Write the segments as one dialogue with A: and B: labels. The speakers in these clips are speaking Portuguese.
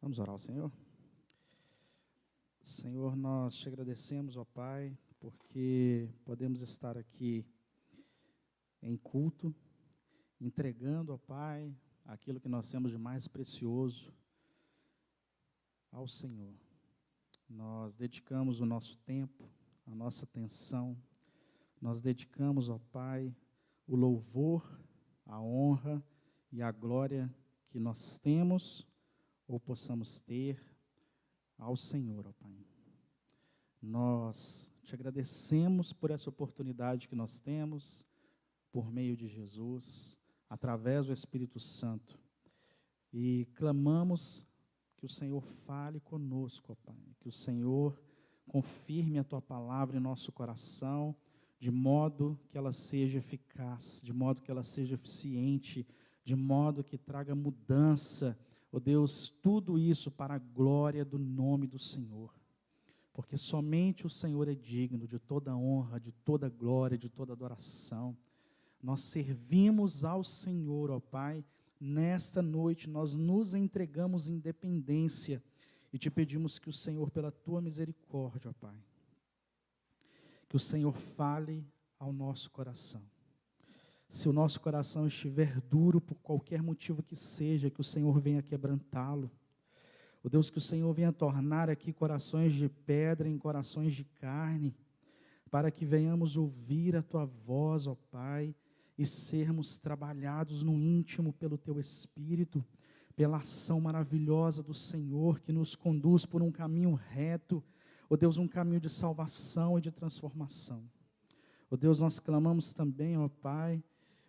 A: Vamos orar ao Senhor? Senhor, nós te agradecemos, ó Pai, porque podemos estar aqui em culto, entregando, ó Pai, aquilo que nós temos de mais precioso ao Senhor. Nós dedicamos o nosso tempo, a nossa atenção, nós dedicamos, ó Pai, o louvor, a honra e a glória que nós temos ou possamos ter ao Senhor, ó Pai. Nós te agradecemos por essa oportunidade que nós temos, por meio de Jesus, através do Espírito Santo, e clamamos que o Senhor fale conosco, ó Pai, que o Senhor confirme a Tua palavra em nosso coração, de modo que ela seja eficaz, de modo que ela seja eficiente, de modo que traga mudança, ó Deus, tudo isso para a glória do nome do Senhor, porque somente o Senhor é digno de toda honra, de toda glória, de toda adoração. Nós servimos ao Senhor, ó Pai, nesta noite nós nos entregamos em dependência e te pedimos que o Senhor, pela Tua misericórdia, ó Pai, que o Senhor fale ao nosso coração. Se o nosso coração estiver duro por qualquer motivo que seja, que o Senhor venha quebrantá-lo. Ó Deus, que o Senhor venha tornar aqui corações de pedra em corações de carne, para que venhamos ouvir a Tua voz, ó Pai, e sermos trabalhados no íntimo pelo Teu Espírito, pela ação maravilhosa do Senhor, que nos conduz por um caminho reto, ó Deus, um caminho de salvação e de transformação. Ó Deus, nós clamamos também, ó Pai,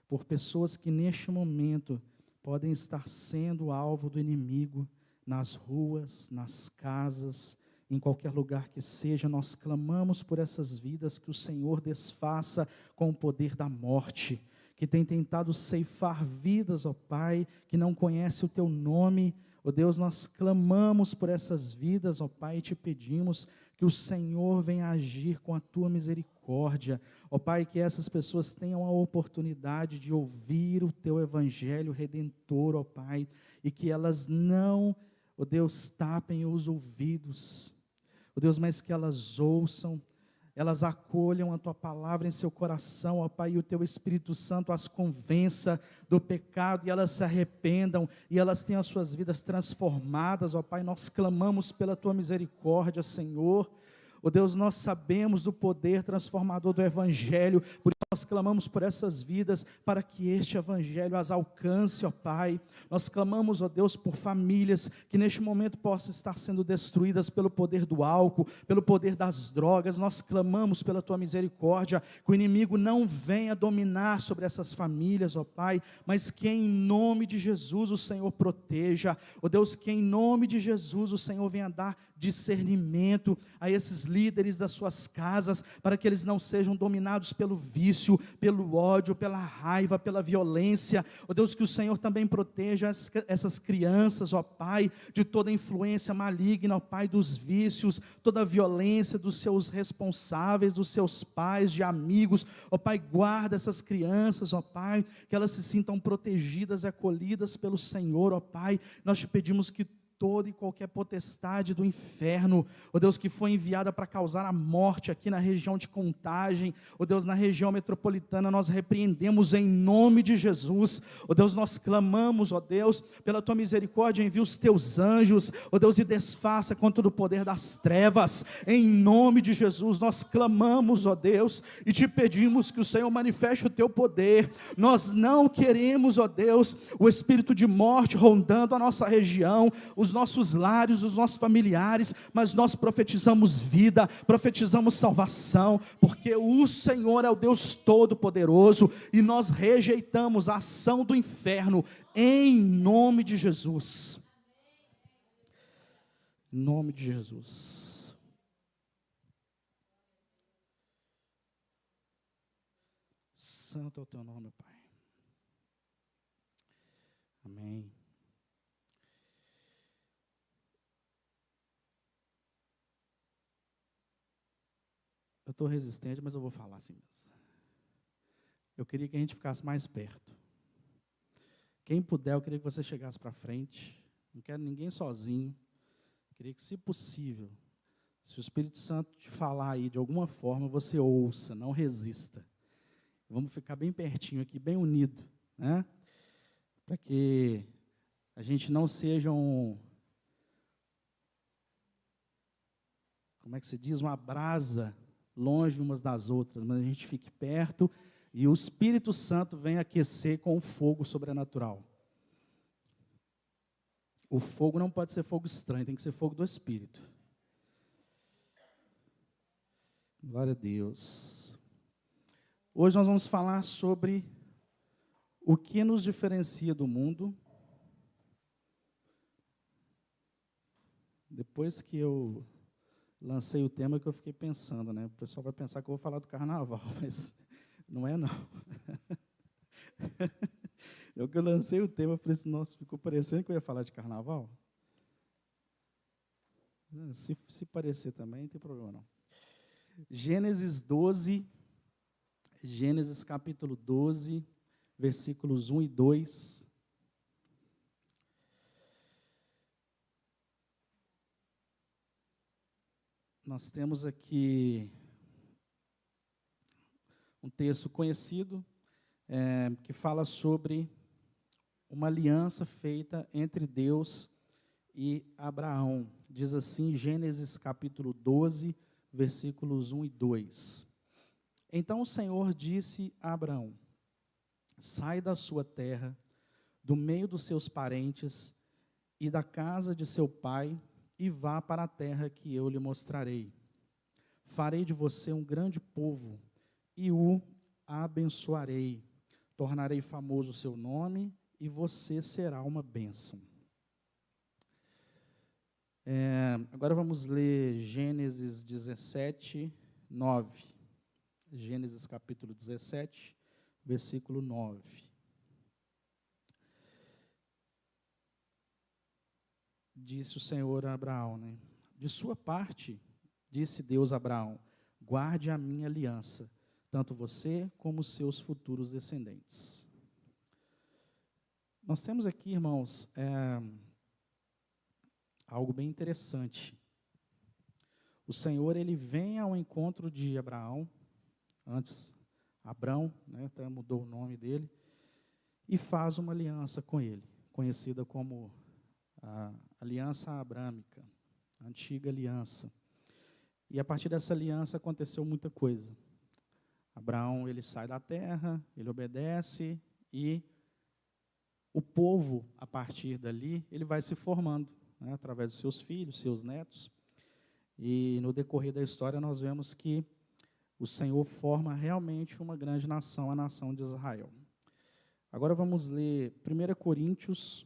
A: por pessoas que neste momento podem estar sendo alvo do inimigo, nas ruas, nas casas, em qualquer lugar que seja. Nós clamamos por essas vidas, que o Senhor desfaça com o poder da morte, que tem tentado ceifar vidas, ó Pai, que não conhece o Teu nome. Ó Deus, nós clamamos por essas vidas, ó Pai, e te pedimos que o Senhor venha agir com a Tua misericórdia. Ó Pai, que essas pessoas tenham a oportunidade de ouvir o Teu Evangelho redentor, ó Pai, e que elas não, ó Deus, tapem os ouvidos, ó Deus, mas que elas ouçam, elas acolham a Tua palavra em seu coração, ó Pai, e o Teu Espírito Santo as convença do pecado, e elas se arrependam, e elas tenham as suas vidas transformadas, ó Pai. Nós clamamos pela Tua misericórdia, Senhor. Ó Deus, nós sabemos do poder transformador do Evangelho, por isso nós clamamos por essas vidas, para que este Evangelho as alcance, ó Pai. Nós clamamos, ó Deus, por famílias que neste momento possam estar sendo destruídas pelo poder do álcool, pelo poder das drogas. Nós clamamos pela Tua misericórdia, que o inimigo não venha dominar sobre essas famílias, ó Pai, mas que em nome de Jesus o Senhor proteja. Ó Deus, que em nome de Jesus o Senhor venha dar discernimento a esses líderes das suas casas, para que eles não sejam dominados pelo vício, pelo ódio, pela raiva, pela violência. Ó Deus, que o Senhor também proteja essas crianças, ó Pai, de toda influência maligna, ó Pai, dos vícios, toda a violência dos seus responsáveis, dos seus pais, de amigos. Ó Pai, guarda essas crianças, ó Pai, que elas se sintam protegidas e acolhidas pelo Senhor, ó Pai. Nós te pedimos que toda e qualquer potestade do inferno, ó Deus, que foi enviada para causar a morte aqui na região de Contagem, ó Deus, na região metropolitana, nós repreendemos em nome de Jesus. Ó Deus, nós clamamos, ó Deus, pela Tua misericórdia, envia os Teus anjos, ó Deus, e desfaça com todo o poder das trevas, em nome de Jesus. Nós clamamos, ó Deus, e te pedimos que o Senhor manifeste o Teu poder. Nós não queremos, ó Deus, o espírito de morte rondando a nossa região, os nossos lares, os nossos familiares, mas nós profetizamos vida, profetizamos salvação, porque o Senhor é o Deus Todo-Poderoso, e nós rejeitamos a ação do inferno, em nome de Jesus. Em nome de Jesus. Santo é o Teu nome, Pai. Amém. Eu estou resistente, mas eu vou falar assim mesmo. Eu queria que a gente ficasse mais perto. Quem puder, eu queria que você chegasse para frente. Não quero ninguém sozinho. Queria que, se possível, se o Espírito Santo te falar aí de alguma forma, você ouça, não resista. Vamos ficar bem pertinho aqui, bem unido, né? Para que a gente não seja como é que se diz, uma brasa longe umas das outras, mas a gente fique perto e o Espírito Santo vem aquecer com o fogo sobrenatural. O fogo não pode ser fogo estranho, tem que ser fogo do Espírito. Glória a Deus. Hoje nós vamos falar sobre o que nos diferencia do mundo. Depois que eu lancei o tema, que eu fiquei pensando, né? O pessoal vai pensar que eu vou falar do carnaval, mas não é, não. Eu que eu lancei o tema, eu falei assim, nossa, ficou parecendo que eu ia falar de carnaval. Se parecer também, não tem problema não. Gênesis capítulo 12, versículos 1 e 2. Nós temos aqui um texto conhecido, que fala sobre uma aliança feita entre Deus e Abraão. Diz assim, Gênesis capítulo 12, versículos 1 e 2. Então o Senhor disse a Abraão, sai da sua terra, do meio dos seus parentes e da casa de seu pai, e vá para a terra que eu lhe mostrarei. Farei de você um grande povo, e o abençoarei. Tornarei famoso o seu nome, e você será uma bênção. Agora vamos ler Gênesis 17, 9. Gênesis capítulo 17, versículo 9. Disse o Senhor a Abraão, né? De sua parte, disse Deus a Abraão, guarde a minha aliança, tanto você como os seus futuros descendentes. Nós temos aqui, irmãos, algo bem interessante. O Senhor, ele vem ao encontro de Abraão, antes Abrão, né, até mudou o nome dele, e faz uma aliança com ele, conhecida como a aliança abrâmica, a antiga aliança. E a partir dessa aliança aconteceu muita coisa. Abraão, ele sai da terra, ele obedece, e o povo, a partir dali, ele vai se formando, né, através dos seus filhos, seus netos. E no decorrer da história nós vemos que o Senhor forma realmente uma grande nação, a nação de Israel. Agora vamos ler 1 Coríntios,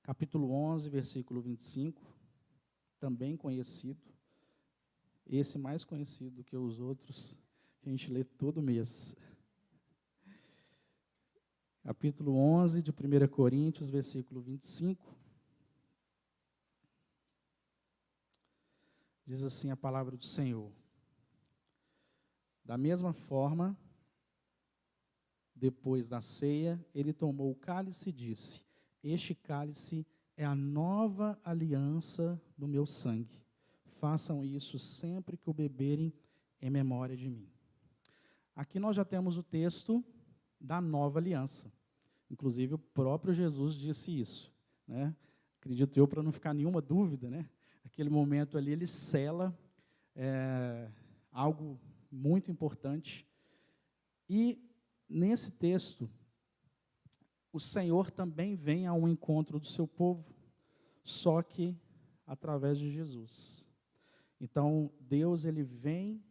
A: capítulo 11, versículo 25, também conhecido, esse mais conhecido do que os outros, que a gente lê todo mês. Capítulo 11 de 1 Coríntios, versículo 25. Diz assim a palavra do Senhor. Da mesma forma, depois da ceia, ele tomou o cálice e disse, este cálice é a nova aliança do meu sangue. Façam isso sempre que o beberem em memória de mim. Aqui nós já temos o texto da nova aliança. Inclusive, o próprio Jesus disse isso, né? Acredito eu, para não ficar nenhuma dúvida, né? Aquele momento ali, ele sela algo muito importante. E, nesse texto, o Senhor também vem ao encontro do seu povo, só que através de Jesus. Então, Deus, ele vem,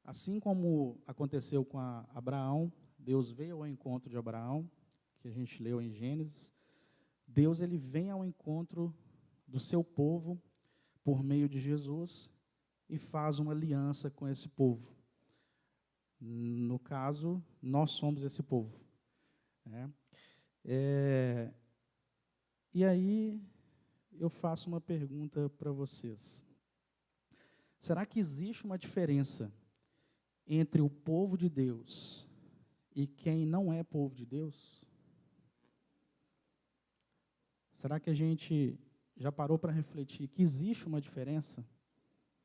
A: assim como aconteceu com Abraão, Deus veio ao encontro de Abraão, que a gente leu em Gênesis. Deus, ele vem ao encontro do seu povo por meio de Jesus e faz uma aliança com esse povo. No caso, nós somos esse povo, né? E aí, eu faço uma pergunta para vocês. Será que existe uma diferença entre o povo de Deus e quem não é povo de Deus? Será que a gente já parou para refletir que existe uma diferença?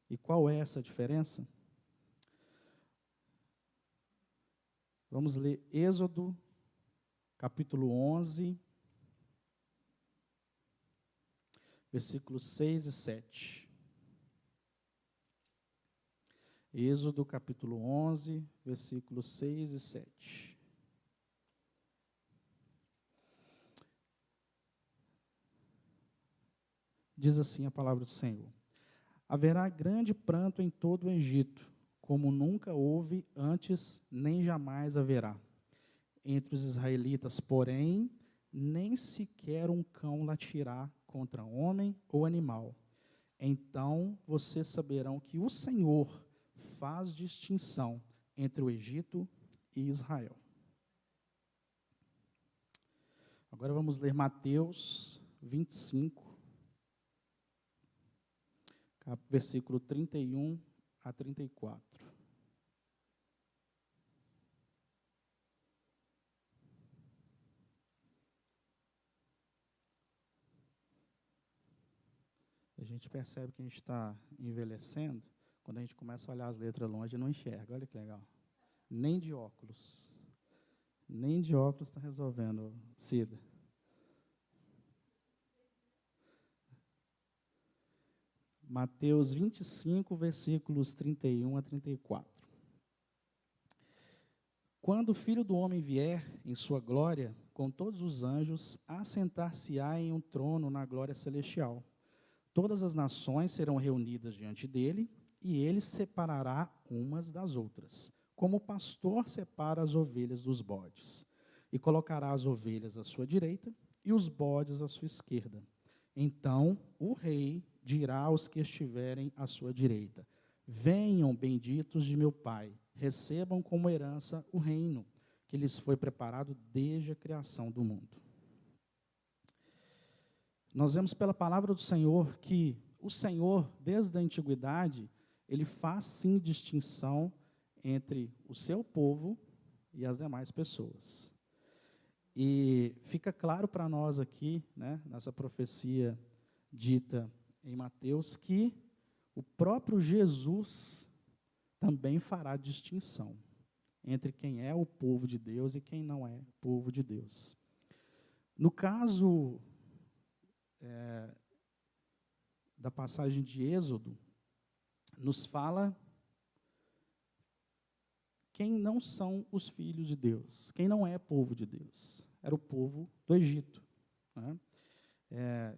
A: E qual é essa diferença? Vamos ler Êxodo, capítulo 11, versículos 6 e 7. Êxodo, capítulo 11, versículos 6 e 7. Diz assim a palavra do Senhor: haverá grande pranto em todo o Egito, como nunca houve antes, nem jamais haverá. Entre os israelitas, porém, nem sequer um cão latirá contra homem ou animal. Então vocês saberão que o Senhor faz distinção entre o Egito e Israel. Agora vamos ler Mateus 25, versículo 31 a 34. A gente percebe que a gente está envelhecendo quando a gente começa a olhar as letras longe e não enxerga. Olha que legal. Nem de óculos. Nem de óculos está resolvendo, Cida. Mateus 25, versículos 31 a 34. Quando o Filho do Homem vier em sua glória, com todos os anjos, assentar-se-á em um trono na glória celestial. Todas as nações serão reunidas diante dele, e ele separará umas das outras, como o pastor separa as ovelhas dos bodes, e colocará as ovelhas à sua direita e os bodes à sua esquerda. Então o rei dirá aos que estiverem à sua direita: venham, benditos de meu Pai, recebam como herança o reino que lhes foi preparado desde a criação do mundo. Nós vemos pela palavra do Senhor que o Senhor, desde a antiguidade, ele faz sim distinção entre o seu povo e as demais pessoas. E fica claro para nós aqui, né, nessa profecia dita em Mateus, que o próprio Jesus também fará distinção entre quem é o povo de Deus e quem não é povo de Deus. No caso da passagem de Êxodo, nos fala quem não são os filhos de Deus, quem não é povo de Deus. Era o povo do Egito. Né?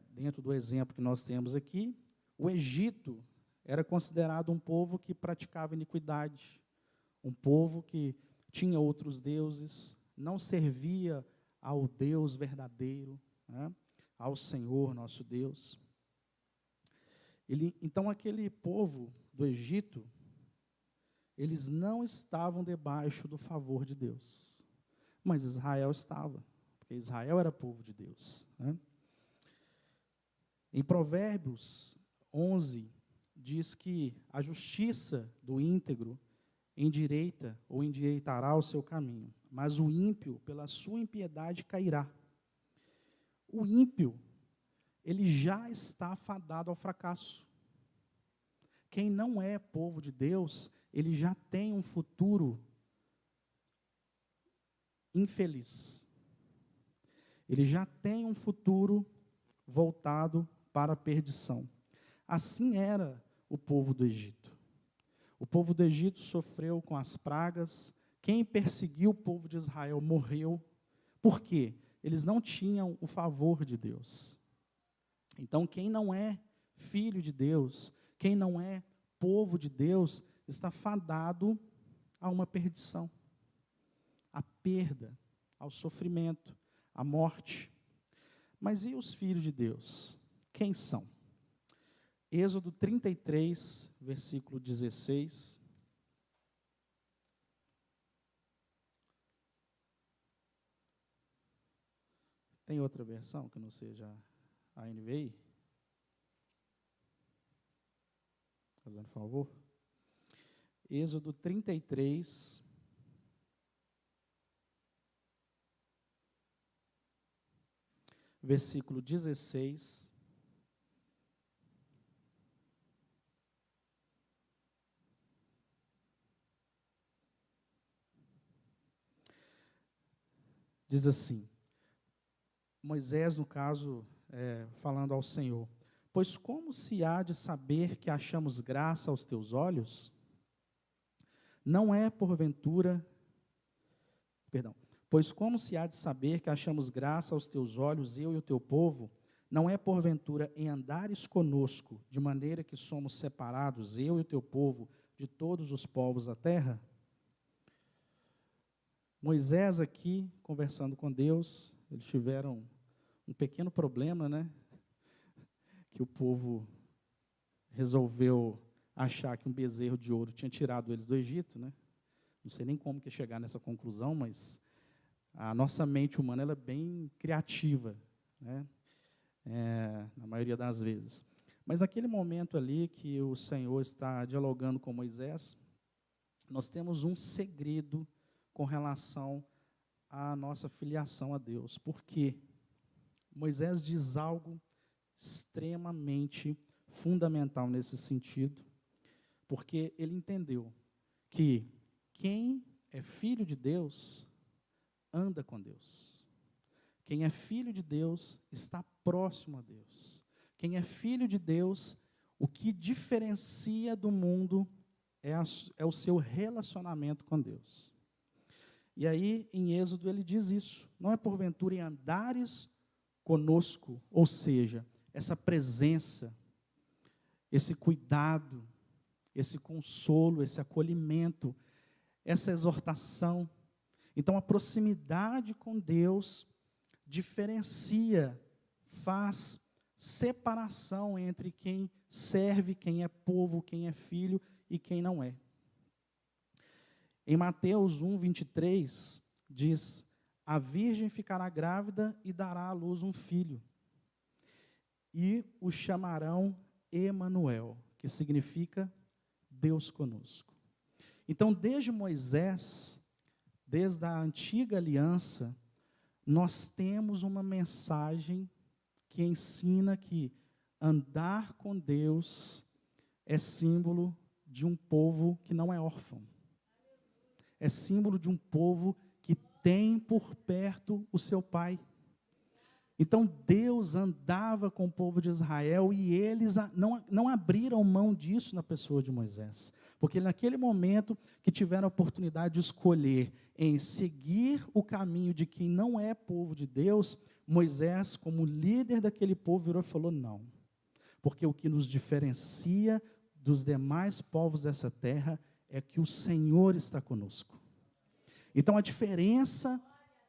A: Dentro do exemplo que nós temos aqui, o Egito era considerado um povo que praticava iniquidade, um povo que tinha outros deuses, não servia ao Deus verdadeiro, né? Ao Senhor nosso Deus. Então, aquele povo do Egito, eles não estavam debaixo do favor de Deus, mas Israel estava, porque Israel era povo de Deus. Né? Em Provérbios 11, diz que a justiça do íntegro endireita ou endireitará o seu caminho, mas o ímpio, pela sua impiedade, cairá. O ímpio, ele já está fadado ao fracasso. Quem não é povo de Deus, ele já tem um futuro infeliz. Ele já tem um futuro voltado para a perdição. Assim era o povo do Egito. O povo do Egito sofreu com as pragas. Quem perseguiu o povo de Israel morreu. Por quê? Eles não tinham o favor de Deus. Então, quem não é filho de Deus, quem não é povo de Deus, está fadado a uma perdição, à perda, ao sofrimento, à morte. Mas e os filhos de Deus? Quem são? Êxodo 33, versículo 16. Tem outra versão que não seja a NVI? Fazendo favor. Êxodo 33, versículo 16. Diz assim, Moisés, no caso, falando ao Senhor: pois como se há de saber que achamos graça aos teus olhos? Não é porventura, pois como se há de saber que achamos graça aos teus olhos, eu e o teu povo? Não é porventura em andares conosco, de maneira que somos separados, eu e o teu povo, de todos os povos da terra? Moisés aqui, conversando com Deus, eles tiveram um pequeno problema, né? Que o povo resolveu achar que um bezerro de ouro tinha tirado eles do Egito, né? Não sei nem como que chegar nessa conclusão, mas a nossa mente humana ela é bem criativa, né? Na maioria das vezes. Mas naquele momento ali que o Senhor está dialogando com Moisés, nós temos um segredo com relação à nossa filiação a Deus. Por quê? Moisés diz algo extremamente fundamental nesse sentido, porque ele entendeu que quem é filho de Deus anda com Deus. Quem é filho de Deus está próximo a Deus. Quem é filho de Deus, o que diferencia do mundo é o seu relacionamento com Deus. E aí, em Êxodo, ele diz isso: não é porventura em andares conosco, ou seja, essa presença, esse cuidado, esse consolo, esse acolhimento, essa exortação. Então, a proximidade com Deus diferencia, faz separação entre quem serve, quem é povo, quem é filho e quem não é. Em Mateus 1, 23, diz: a virgem ficará grávida e dará à luz um filho, e o chamarão Emanuel, que significa Deus conosco. Então, desde Moisés, desde a antiga aliança, nós temos uma mensagem que ensina que andar com Deus é símbolo de um povo que não é órfão. É símbolo de um povo que tem por perto o seu pai. Então, Deus andava com o povo de Israel e eles não abriram mão disso na pessoa de Moisés. Porque naquele momento que tiveram a oportunidade de escolher em seguir o caminho de quem não é povo de Deus, Moisés, como líder daquele povo, virou e falou: não. Porque o que nos diferencia dos demais povos dessa terra é que o Senhor está conosco. Então, a diferença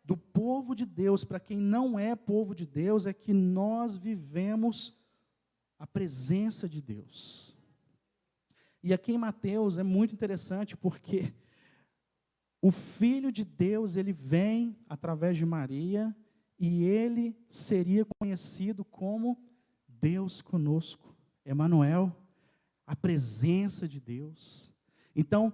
A: do povo de Deus para quem não é povo de Deus é que nós vivemos a presença de Deus. E aqui em Mateus é muito interessante porque o Filho de Deus, ele vem através de Maria e ele seria conhecido como Deus conosco, Emanuel, a presença de Deus. Então,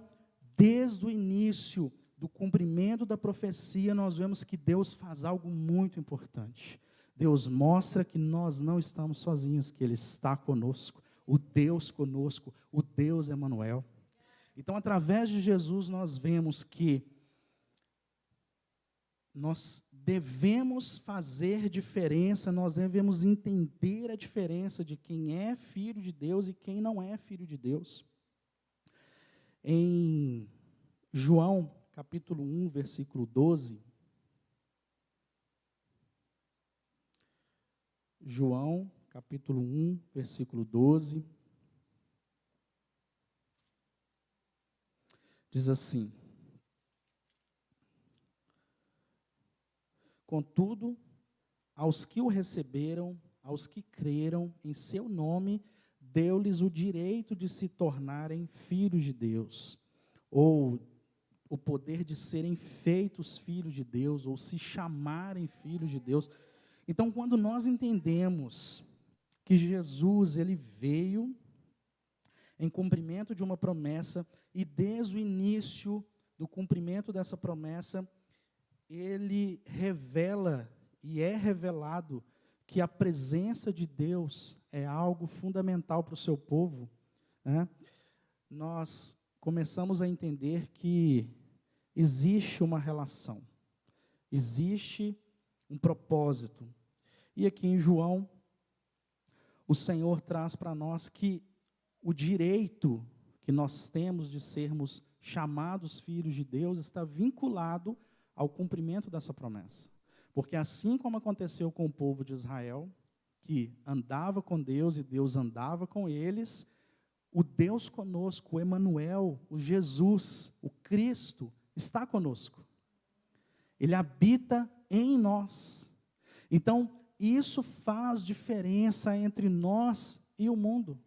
A: desde o início do cumprimento da profecia, nós vemos que Deus faz algo muito importante. Deus mostra que nós não estamos sozinhos, que Ele está conosco, o Deus conosco, o Deus Emanuel. Então, através de Jesus, nós vemos que nós devemos fazer diferença, nós devemos entender a diferença de quem é filho de Deus e quem não é filho de Deus. Em João, capítulo 1, versículo 12. João, capítulo 1, versículo 12. Diz assim: contudo, aos que o receberam, aos que creram em seu nome, deu-lhes o direito de se tornarem filhos de Deus, ou o poder de serem feitos filhos de Deus, ou se chamarem filhos de Deus. Então, quando nós entendemos que Jesus, ele veio em cumprimento de uma promessa, e desde o início do cumprimento dessa promessa, ele revela e é revelado que a presença de Deus é algo fundamental para o seu povo, né, nós começamos a entender que existe uma relação, existe um propósito. E aqui em João, o Senhor traz para nós que o direito que nós temos de sermos chamados filhos de Deus está vinculado ao cumprimento dessa promessa. Porque assim como aconteceu com o povo de Israel, que andava com Deus e Deus andava com eles, o Deus conosco, o Emanuel, o Jesus, o Cristo, está conosco. Ele habita em nós. Então, isso faz diferença entre nós e o mundo.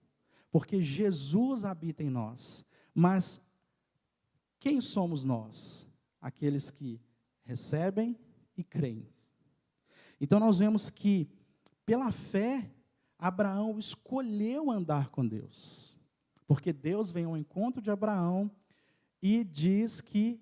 A: Porque Jesus habita em nós. Mas quem somos nós? Aqueles que recebem e creem. Então nós vemos que, pela fé, Abraão escolheu andar com Deus. Porque Deus vem ao encontro de Abraão e diz que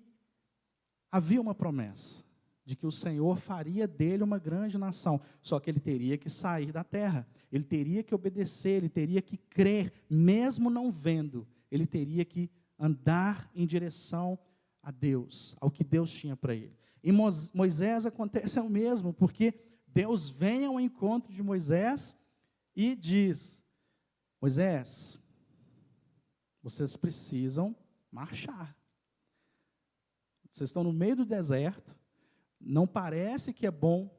A: havia uma promessa de que o Senhor faria dele uma grande nação. Só que ele teria que sair da terra, ele teria que obedecer, ele teria que crer, mesmo não vendo, ele teria que andar em direção a Deus, ao que Deus tinha para ele. Em Moisés acontece o mesmo, porque Deus vem ao encontro de Moisés e diz: Moisés, vocês precisam marchar. Vocês estão no meio do deserto, não parece que é bom,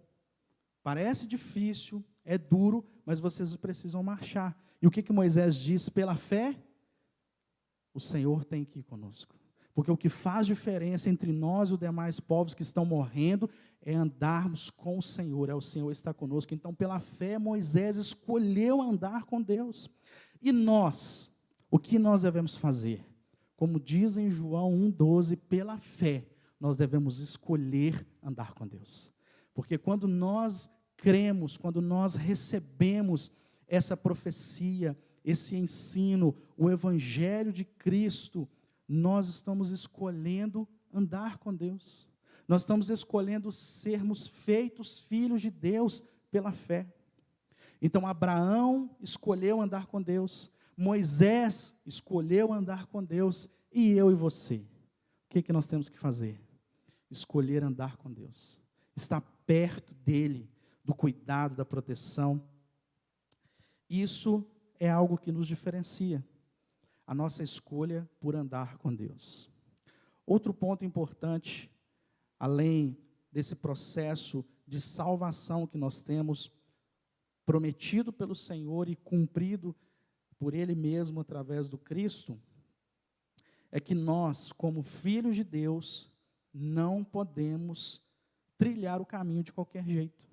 A: parece difícil, é duro, mas vocês precisam marchar. E o que Moisés diz? Pela fé, o Senhor tem que ir conosco. Porque o que faz diferença entre nós e os demais povos que estão morrendo é andarmos com o Senhor está conosco. Então, pela fé, Moisés escolheu andar com Deus. E nós, o que nós devemos fazer? Como diz em João 1,12, pela fé, nós devemos escolher andar com Deus. Porque quando nós cremos, quando nós recebemos essa profecia, esse ensino, o Evangelho de Cristo, nós estamos escolhendo andar com Deus. Nós estamos escolhendo sermos feitos filhos de Deus pela fé. Então, Abraão escolheu andar com Deus, Moisés escolheu andar com Deus, e eu e você, o que nós temos que fazer? Escolher andar com Deus, estar perto dEle, do cuidado, da proteção. Isso é algo que nos diferencia, a nossa escolha por andar com Deus. Outro ponto importante, além desse processo de salvação que nós temos, prometido pelo Senhor e cumprido por Ele mesmo através do Cristo, é que nós, como filhos de Deus, não podemos trilhar o caminho de qualquer jeito.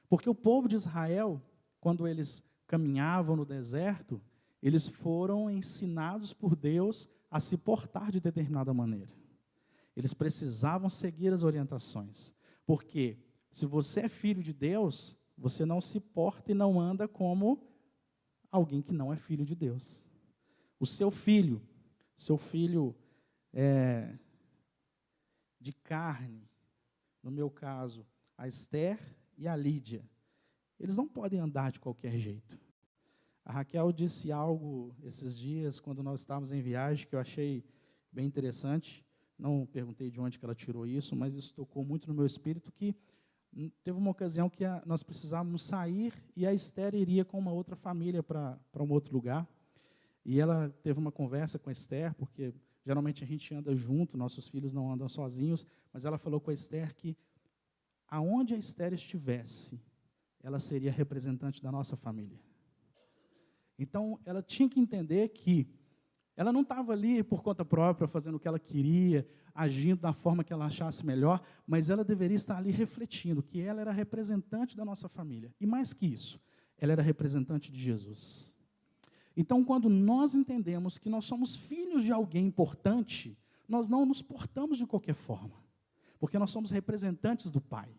A: Porque o povo de Israel, quando eles caminhavam no deserto, eles foram ensinados por Deus a se portar de determinada maneira. Eles precisavam seguir as orientações. Porque se você é filho de Deus, você não se porta e não anda como alguém que não é filho de Deus. O seu filho é de carne, no meu caso, a Esther e a Lídia, eles não podem andar de qualquer jeito. A Raquel disse algo esses dias, quando nós estávamos em viagem, que eu achei bem interessante. Não perguntei de onde que ela tirou isso, mas isso tocou muito no meu espírito, que teve uma ocasião que nós precisávamos sair e a Esther iria com uma outra família para um outro lugar. E ela teve uma conversa com a Esther, porque geralmente a gente anda junto, nossos filhos não andam sozinhos, mas ela falou com a Esther que aonde a Esther estivesse, ela seria representante da nossa família. Então, ela tinha que entender que ela não estava ali por conta própria, fazendo o que ela queria, agindo da forma que ela achasse melhor, mas ela deveria estar ali refletindo que ela era representante da nossa família. E mais que isso, ela era representante de Jesus. Então, quando nós entendemos que nós somos filhos de alguém importante, nós não nos portamos de qualquer forma, porque nós somos representantes do Pai.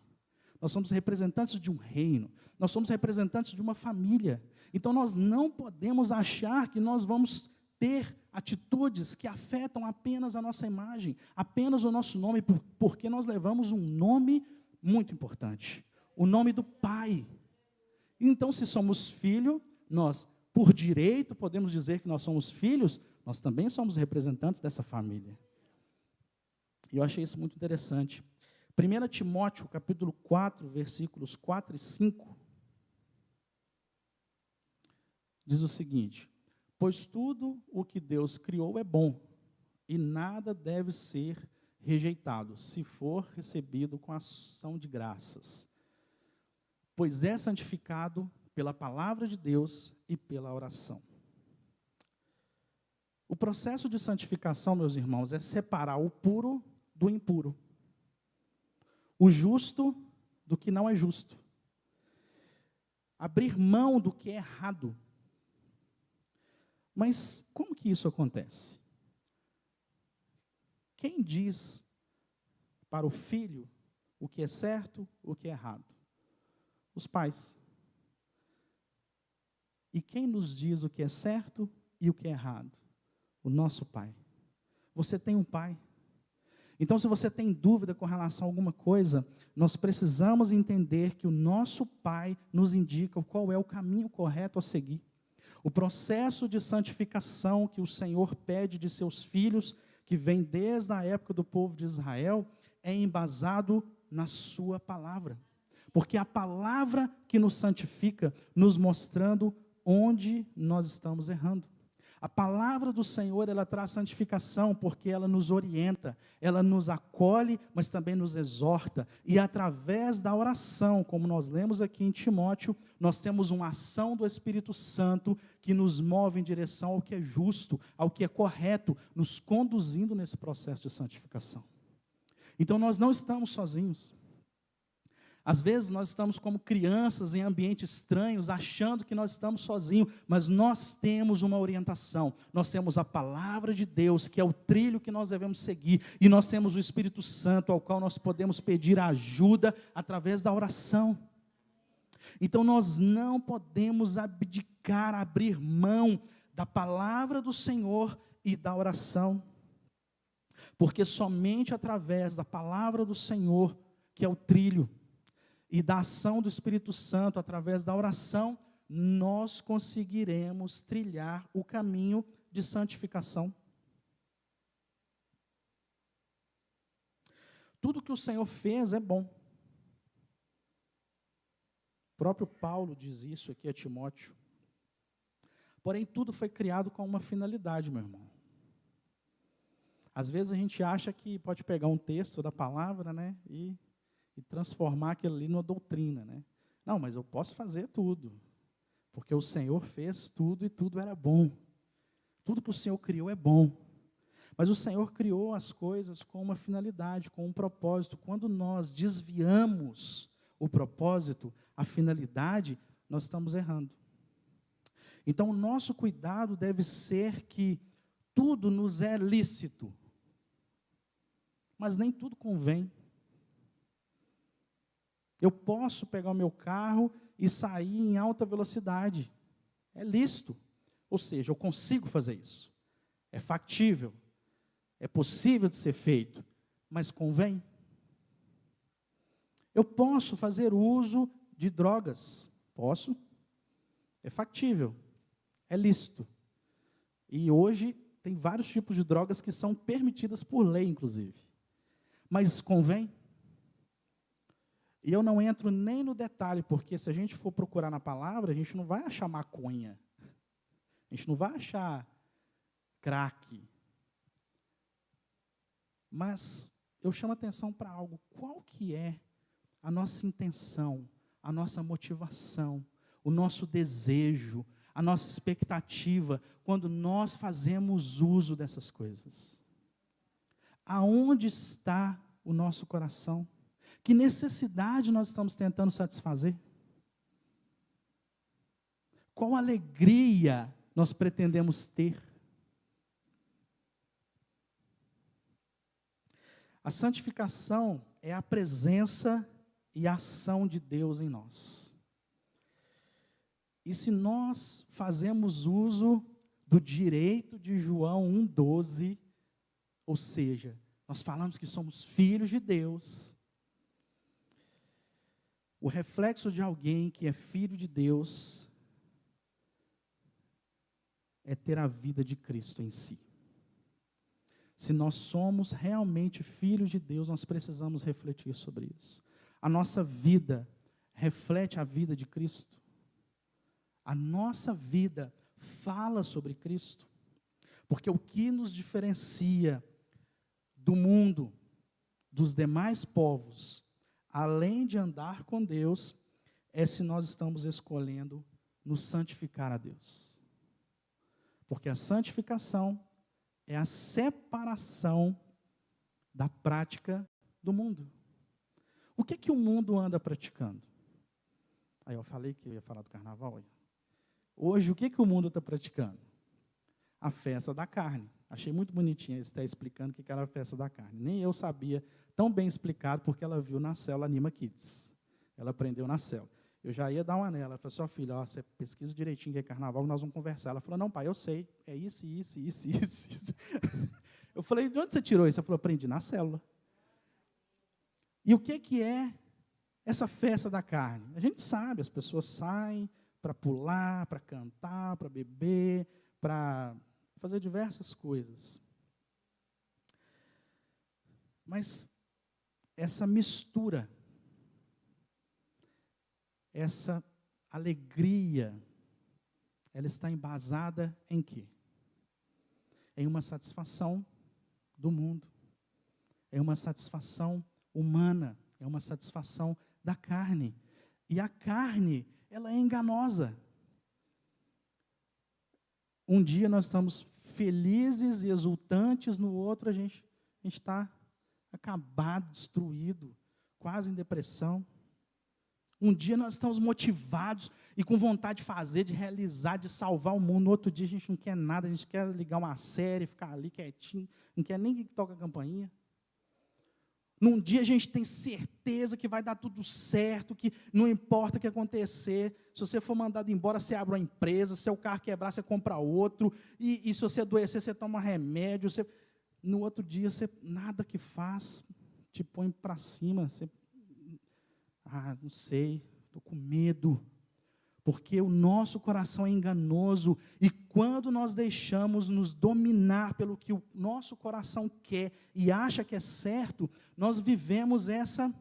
A: Nós somos representantes de um reino, nós somos representantes de uma família. Então, nós não podemos achar que nós vamos ter atitudes que afetam apenas a nossa imagem, apenas o nosso nome, porque nós levamos um nome muito importante, o nome do Pai. Então, se somos filhos, nós, por direito, podemos dizer que nós somos filhos, nós também somos representantes dessa família. E eu achei isso muito interessante. 1 Timóteo, capítulo 4, versículos 4 e 5, diz o seguinte: pois tudo o que Deus criou é bom, e nada deve ser rejeitado, se for recebido com ação de graças, pois é santificado pela palavra de Deus e pela oração. O processo de santificação, meus irmãos, é separar o puro do impuro, o justo do que não é justo, abrir mão do que é errado. Mas como que isso acontece? Quem diz para o filho o que é certo, o que é errado? Os pais. E quem nos diz o que é certo e o que é errado? O nosso pai. Você tem um pai. Então, se você tem dúvida com relação a alguma coisa, nós precisamos entender que o nosso pai nos indica qual é o caminho correto a seguir. O processo de santificação que o Senhor pede de seus filhos, que vem desde a época do povo de Israel, é embasado na sua palavra. Porque a palavra que nos santifica, nos mostrando onde nós estamos errando. A palavra do Senhor, ela traz santificação, porque ela nos orienta, ela nos acolhe, mas também nos exorta. E através da oração, como nós lemos aqui em Timóteo, nós temos uma ação do Espírito Santo que nos move em direção ao que é justo, ao que é correto, nos conduzindo nesse processo de santificação. Então nós não estamos sozinhos. Às vezes nós estamos como crianças em ambientes estranhos, achando que nós estamos sozinhos, mas nós temos uma orientação, nós temos a palavra de Deus, que é o trilho que nós devemos seguir, e nós temos o Espírito Santo, ao qual nós podemos pedir ajuda através da oração. Então nós não podemos abdicar, abrir mão da palavra do Senhor e da oração, porque somente através da palavra do Senhor, que é o trilho, e da ação do Espírito Santo, através da oração, nós conseguiremos trilhar o caminho de santificação. Tudo que o Senhor fez é bom. O próprio Paulo diz isso aqui a Timóteo. Porém, tudo foi criado com uma finalidade, meu irmão. Às vezes a gente acha que pode pegar um texto da palavra, né, e transformar aquilo ali numa doutrina, né? Não, mas eu posso fazer tudo, porque o Senhor fez tudo e tudo era bom. Tudo que o Senhor criou é bom. Mas o Senhor criou as coisas com uma finalidade, com um propósito. Quando nós desviamos o propósito, a finalidade, nós estamos errando. Então, o nosso cuidado deve ser que tudo nos é lícito, mas nem tudo convém. Eu posso pegar o meu carro e sair em alta velocidade. É lícito. Ou seja, eu consigo fazer isso. É factível. É possível de ser feito. Mas convém? Eu posso fazer uso de drogas. Posso. É factível. É lícito. E hoje tem vários tipos de drogas que são permitidas por lei, inclusive. Mas convém? E eu não entro nem no detalhe, porque se a gente for procurar na palavra, a gente não vai achar maconha. A gente não vai achar crack. Mas eu chamo a atenção para algo. Qual que é a nossa intenção, a nossa motivação, o nosso desejo, a nossa expectativa, quando nós fazemos uso dessas coisas? Aonde está o nosso coração? Que necessidade nós estamos tentando satisfazer? Qual alegria nós pretendemos ter? A santificação é a presença e a ação de Deus em nós. E se nós fazemos uso do direito de João 1,12, ou seja, nós falamos que somos filhos de Deus, O reflexo de alguém que é filho de Deus é ter a vida de Cristo em si. Se nós somos realmente filhos de Deus, nós precisamos refletir sobre isso. A nossa vida reflete a vida de Cristo. A nossa vida fala sobre Cristo. Porque o que nos diferencia do mundo, dos demais povos, além de andar com Deus, é se nós estamos escolhendo nos santificar a Deus. Porque a santificação é a separação da prática do mundo. O que o mundo anda praticando? Aí eu falei que eu ia falar do carnaval. Hoje, o que o mundo está praticando? A festa da carne. Achei muito bonitinha estar explicando o que era a festa da carne. Nem eu sabia tão bem explicado, porque ela viu na célula Anima Kids. Ela aprendeu na célula. Eu já ia dar uma nela. Ela falou, sua filha, ó, você pesquisa direitinho o que é carnaval, nós vamos conversar. Ela falou, não, pai, eu sei. É isso. Eu falei, de onde você tirou isso? Ela falou, aprendi na célula. E o que é essa festa da carne? A gente sabe, as pessoas saem para pular, para cantar, para beber, para fazer diversas coisas. Mas essa mistura, essa alegria, ela está embasada em quê? Em uma satisfação do mundo, em uma satisfação humana, é uma satisfação da carne. E a carne, ela é enganosa. Um dia nós estamos felizes e exultantes, no outro a gente está acabado, destruído, quase em depressão. Um dia nós estamos motivados e com vontade de fazer, de realizar, de salvar o mundo. No outro dia a gente não quer nada, a gente quer ligar uma série, ficar ali quietinho, não quer nem que toque a campainha. Num dia a gente tem certeza que vai dar tudo certo, que não importa o que acontecer. Se você for mandado embora, você abre uma empresa, se o carro quebrar, você compra outro, e se você adoecer, você toma remédio. No outro dia, nada que faz, te põe para cima. Não sei, estou com medo. Porque o nosso coração é enganoso, e quando nós deixamos nos dominar pelo que o nosso coração quer e acha que é certo, nós vivemos essa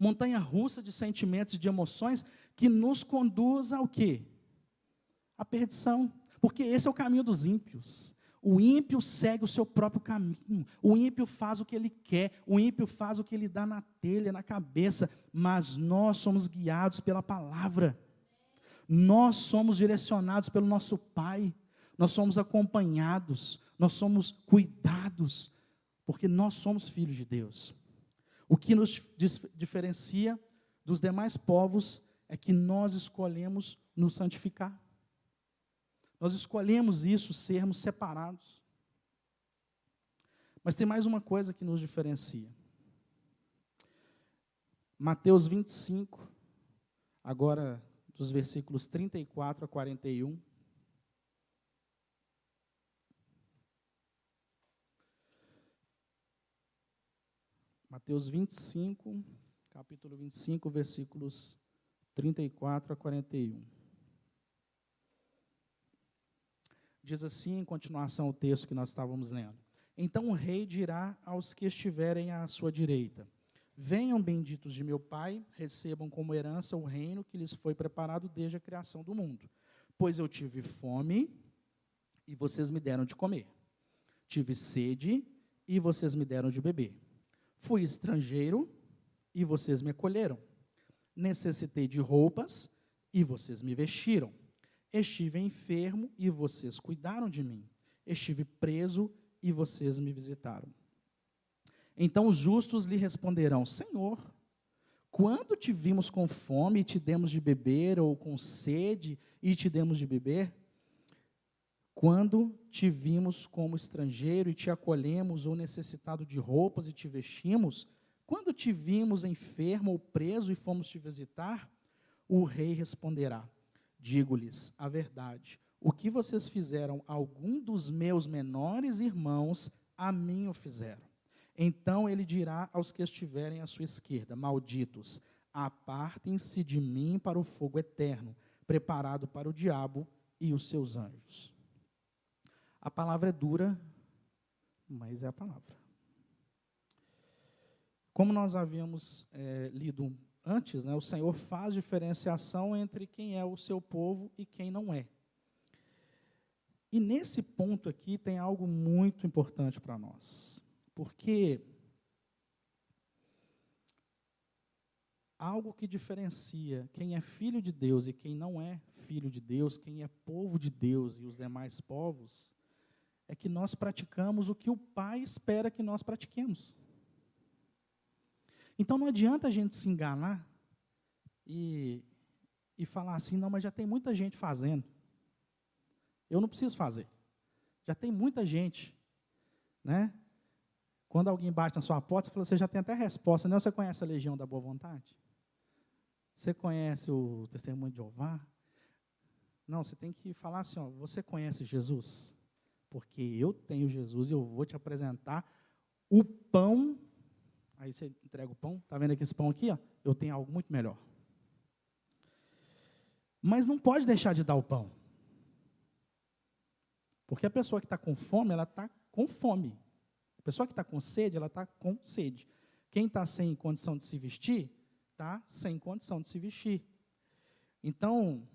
A: montanha-russa de sentimentos e de emoções que nos conduz ao quê? À perdição. Porque esse é o caminho dos ímpios. O ímpio segue o seu próprio caminho, o ímpio faz o que ele quer, o ímpio faz o que ele dá na telha, na cabeça, mas nós somos guiados pela palavra. Nós somos direcionados pelo nosso Pai, nós somos acompanhados, nós somos cuidados, porque nós somos filhos de Deus. O que nos diferencia dos demais povos é que nós escolhemos nos santificar. Nós escolhemos isso, sermos separados. Mas tem mais uma coisa que nos diferencia. Mateus 25, agora dos versículos 34 a 41. Mateus 25, capítulo 25, versículos 34 a 41. Diz assim, em continuação ao texto que nós estávamos lendo. Então o rei dirá aos que estiverem à sua direita: venham, benditos de meu Pai, recebam como herança o reino que lhes foi preparado desde a criação do mundo. Pois eu tive fome, e vocês me deram de comer. Tive sede, e vocês me deram de beber. Fui estrangeiro, e vocês me acolheram. Necessitei de roupas, e vocês me vestiram. Estive enfermo, e vocês cuidaram de mim. Estive preso, e vocês me visitaram. Então os justos lhe responderão: Senhor, quando te vimos com fome e te demos de beber, ou com sede e te demos de beber? Quando te vimos como estrangeiro e te acolhemos, ou necessitado de roupas e te vestimos? Quando te vimos enfermo ou preso e fomos te visitar? O rei responderá: digo-lhes a verdade, o que vocês fizeram a algum dos meus menores irmãos, a mim o fizeram. Então ele dirá aos que estiverem à sua esquerda: malditos, apartem-se de mim para o fogo eterno, preparado para o diabo e os seus anjos. A palavra é dura, mas é a palavra. Como nós havíamos lido antes, né, o Senhor faz diferenciação entre quem é o seu povo e quem não é. E nesse ponto aqui tem algo muito importante para nós, porque algo que diferencia quem é filho de Deus e quem não é filho de Deus, quem é povo de Deus e os demais povos, é que nós praticamos o que o Pai espera que nós pratiquemos. Então não adianta a gente se enganar e falar assim, não, mas já tem muita gente fazendo. Eu não preciso fazer. Já tem muita gente, né? Quando alguém bate na sua porta, você já tem até resposta, né? Você conhece a Legião da Boa Vontade? Você conhece o Testemunho de Jeová? Não, você tem que falar assim, ó, você conhece Jesus? Porque eu tenho Jesus e eu vou te apresentar o pão. Aí você entrega o pão, está vendo aqui esse pão aqui? Ó? Eu tenho algo muito melhor. Mas não pode deixar de dar o pão. Porque a pessoa que está com fome, ela está com fome. A pessoa que está com sede, ela está com sede. Quem está sem condição de se vestir, está sem condição de se vestir. Então,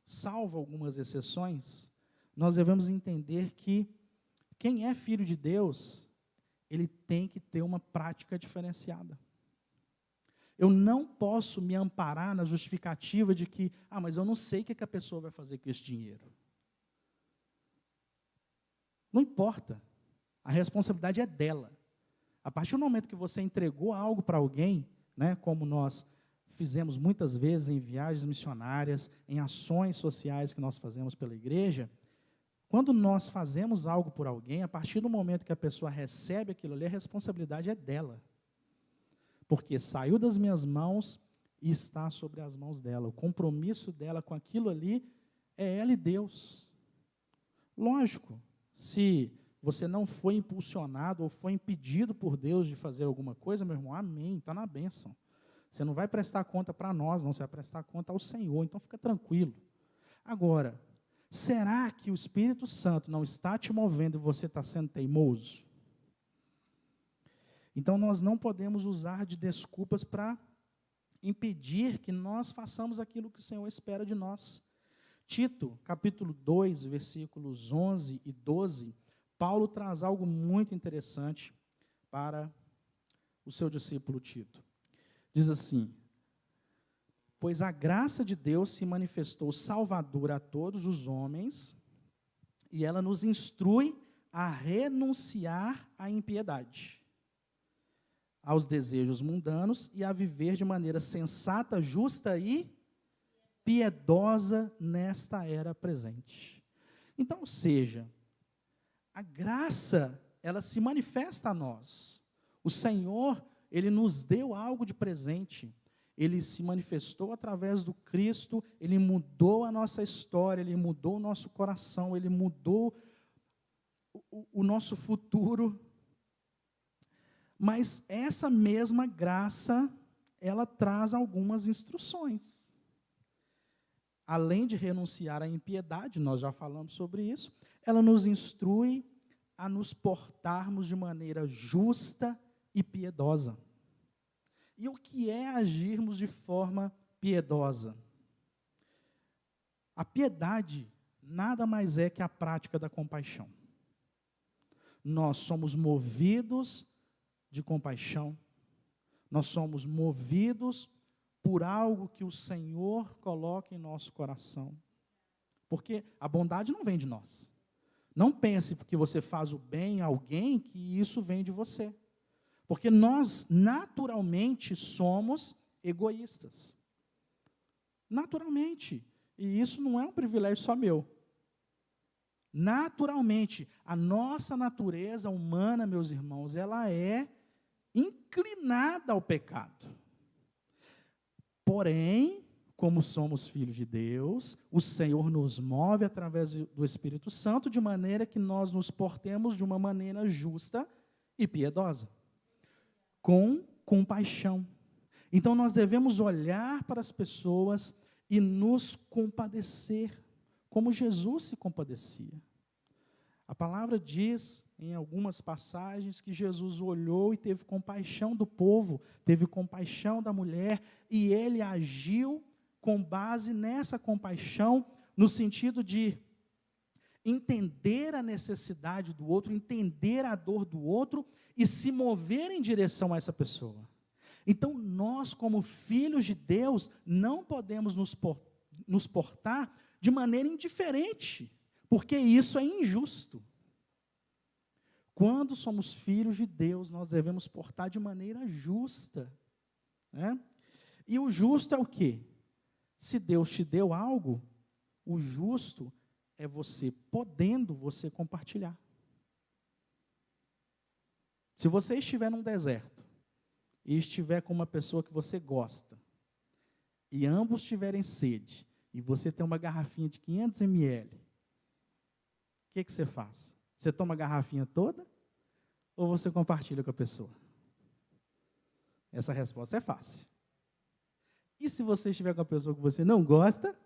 A: salvo algumas exceções, nós devemos entender que quem é filho de Deus, ele tem que ter uma prática diferenciada. Eu não posso me amparar na justificativa de que, mas eu não sei o que a pessoa vai fazer com esse dinheiro. Não importa. A responsabilidade é dela. A partir do momento que você entregou algo para alguém, né, como nós fizemos muitas vezes em viagens missionárias, em ações sociais que nós fazemos pela igreja, quando nós fazemos algo por alguém, a partir do momento que a pessoa recebe aquilo ali, a responsabilidade é dela. Porque saiu das minhas mãos e está sobre as mãos dela. O compromisso dela com aquilo ali é ela e Deus. Lógico, se você não foi impulsionado ou foi impedido por Deus de fazer alguma coisa, meu irmão, amém, está na bênção. Você não vai prestar conta para nós, não, você vai prestar conta ao Senhor, então fica tranquilo. Agora, será que o Espírito Santo não está te movendo e você está sendo teimoso? Então, nós não podemos usar de desculpas para impedir que nós façamos aquilo que o Senhor espera de nós. Tito, capítulo 2, versículos 11 e 12, Paulo traz algo muito interessante para o seu discípulo Tito. Diz assim: pois a graça de Deus se manifestou salvadora a todos os homens, e ela nos instrui a renunciar à impiedade, aos desejos mundanos e a viver de maneira sensata, justa e piedosa nesta era presente. Então, ou seja, a graça, ela se manifesta a nós. O Senhor, Ele nos deu algo de presente. Ele se manifestou através do Cristo, Ele mudou a nossa história, Ele mudou o nosso coração, Ele mudou o nosso futuro. Mas essa mesma graça, ela traz algumas instruções. Além de renunciar à impiedade, nós já falamos sobre isso, ela nos instrui a nos portarmos de maneira justa e piedosa. E o que é agirmos de forma piedosa? A piedade nada mais é que a prática da compaixão. Nós somos movidos de compaixão, nós somos movidos por algo que o Senhor coloca em nosso coração. Porque a bondade não vem de nós. Não pense porque você faz o bem a alguém que isso vem de você. Porque nós naturalmente somos egoístas. Naturalmente. E isso não é um privilégio só meu. Naturalmente, a nossa natureza humana, meus irmãos, ela é inclinada ao pecado. Porém, como somos filhos de Deus, o Senhor nos move através do Espírito Santo de maneira que nós nos portemos de uma maneira justa e piedosa, com compaixão. Então nós devemos olhar para as pessoas e nos compadecer, como Jesus se compadecia. A palavra diz, em algumas passagens, que Jesus olhou e teve compaixão do povo, teve compaixão da mulher, e ele agiu com base nessa compaixão, no sentido de entender a necessidade do outro, entender a dor do outro e se mover em direção a essa pessoa. Então, nós, como filhos de Deus, não podemos nos portar de maneira indiferente, porque isso é injusto. Quando somos filhos de Deus, nós devemos portar de maneira justa, né? E o justo é o quê? Se Deus te deu algo, o justo é você podendo você compartilhar. Se você estiver num deserto e estiver com uma pessoa que você gosta, e ambos tiverem sede, e você tem uma garrafinha de 500 ml, o que você faz? Você toma a garrafinha toda ou você compartilha com a pessoa? Essa resposta é fácil. E se você estiver com a pessoa que você não gosta?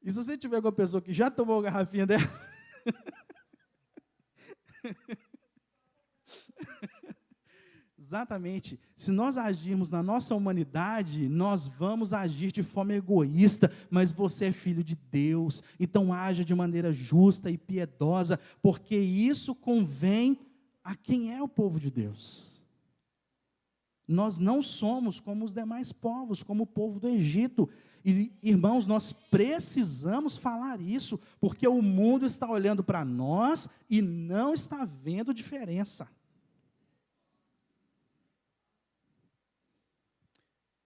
A: E se você estiver com a pessoa que já tomou a garrafinha dela? Exatamente. Se nós agirmos na nossa humanidade, nós vamos agir de forma egoísta, mas você é filho de Deus, então haja de maneira justa e piedosa, porque isso convém a quem é o povo de Deus. Nós não somos como os demais povos, como o povo do Egito. E, irmãos, nós precisamos falar isso, porque o mundo está olhando para nós e não está vendo diferença.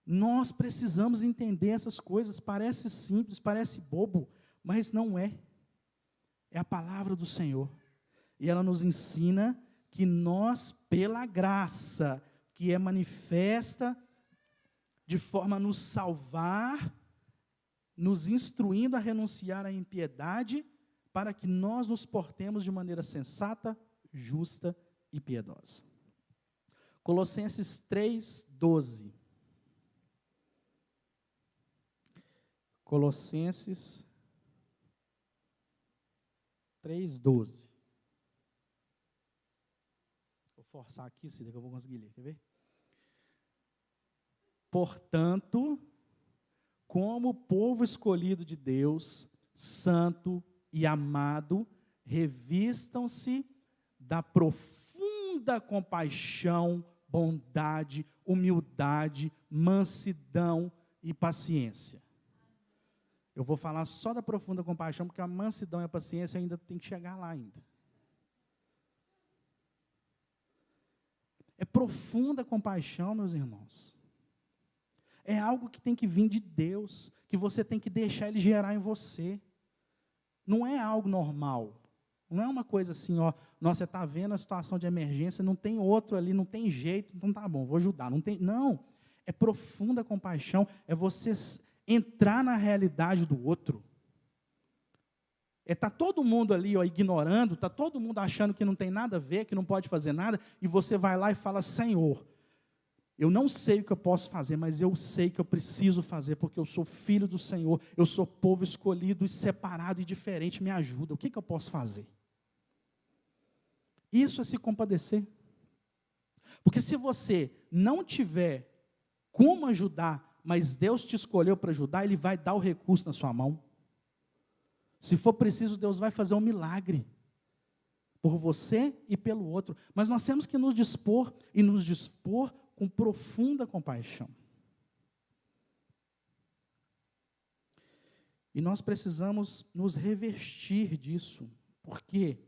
A: Nós precisamos entender essas coisas. Parece simples, parece bobo, mas não é. É a palavra do Senhor. E ela nos ensina que nós, pela graça que é manifesta de forma a nos salvar, nos instruindo a renunciar à impiedade, para que nós nos portemos de maneira sensata, justa e piedosa. Colossenses 3:12. Colossenses 3:12. Vou forçar aqui, Cida, que eu vou conseguir ler. Quer ver? Portanto, como povo escolhido de Deus, santo e amado, revistam-se da profunda compaixão, bondade, humildade, mansidão e paciência. Eu vou falar só da profunda compaixão, porque a mansidão e a paciência ainda tem que chegar lá ainda. É profunda compaixão, meus irmãos. É algo que tem que vir de Deus, que você tem que deixar Ele gerar em você. Não é algo normal. Não é uma coisa assim, ó, nossa, você está vendo a situação de emergência, não tem outro ali, não tem jeito, então tá bom, vou ajudar. Não, é profunda compaixão, é você entrar na realidade do outro. Está todo mundo ali, ó, ignorando, está todo mundo achando que não tem nada a ver, que não pode fazer nada, e você vai lá e fala, Senhor, eu não sei o que eu posso fazer, mas eu sei que eu preciso fazer, porque eu sou filho do Senhor, eu sou povo escolhido e separado e diferente, me ajuda, o que eu posso fazer? Isso é se compadecer. Porque se você não tiver como ajudar, mas Deus te escolheu para ajudar, Ele vai dar o recurso na sua mão. Se for preciso, Deus vai fazer um milagre por você e pelo outro. Mas nós temos que nos dispor com profunda compaixão. E nós precisamos nos revestir disso. Por quê?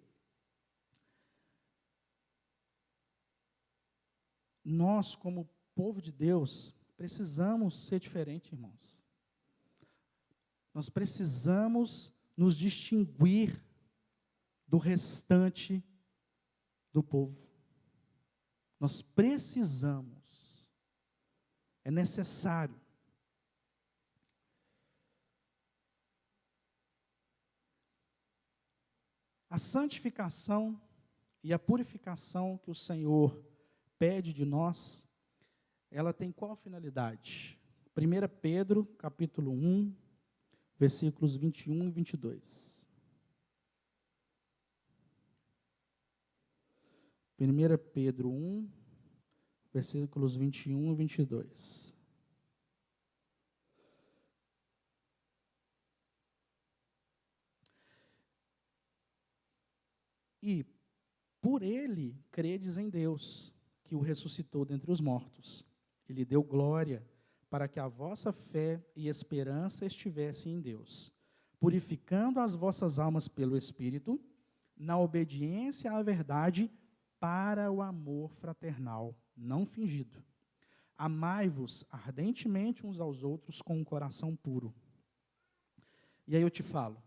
A: Nós, como povo de Deus, precisamos ser diferentes, irmãos. Nós precisamos nos distinguir do restante do povo. Nós precisamos. É necessário. A santificação e a purificação que o Senhor pede de nós, ela tem qual finalidade? 1 Pedro, capítulo 1, versículos 21 e 22. 1 Pedro 1, versículos 21 e 22. E por ele credes em Deus, que o ressuscitou dentre os mortos. Ele deu glória para que a vossa fé e esperança estivessem em Deus, purificando as vossas almas pelo Espírito, na obediência à verdade, para o amor fraternal, não fingido. Amai-vos ardentemente uns aos outros com um coração puro. E aí eu te falo,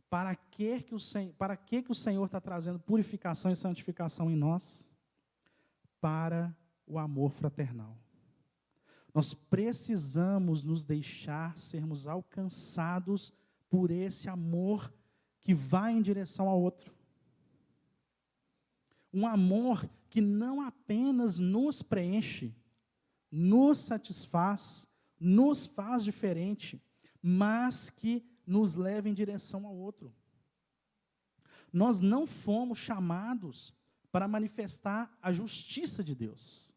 A: para que o Senhor está trazendo purificação e santificação em nós? Para o amor fraternal. Nós precisamos nos deixar sermos alcançados por esse amor que vai em direção ao outro. Um amor que não apenas nos preenche, nos satisfaz, nos faz diferente, mas que nos leva em direção ao outro. Nós não fomos chamados para manifestar a justiça de Deus.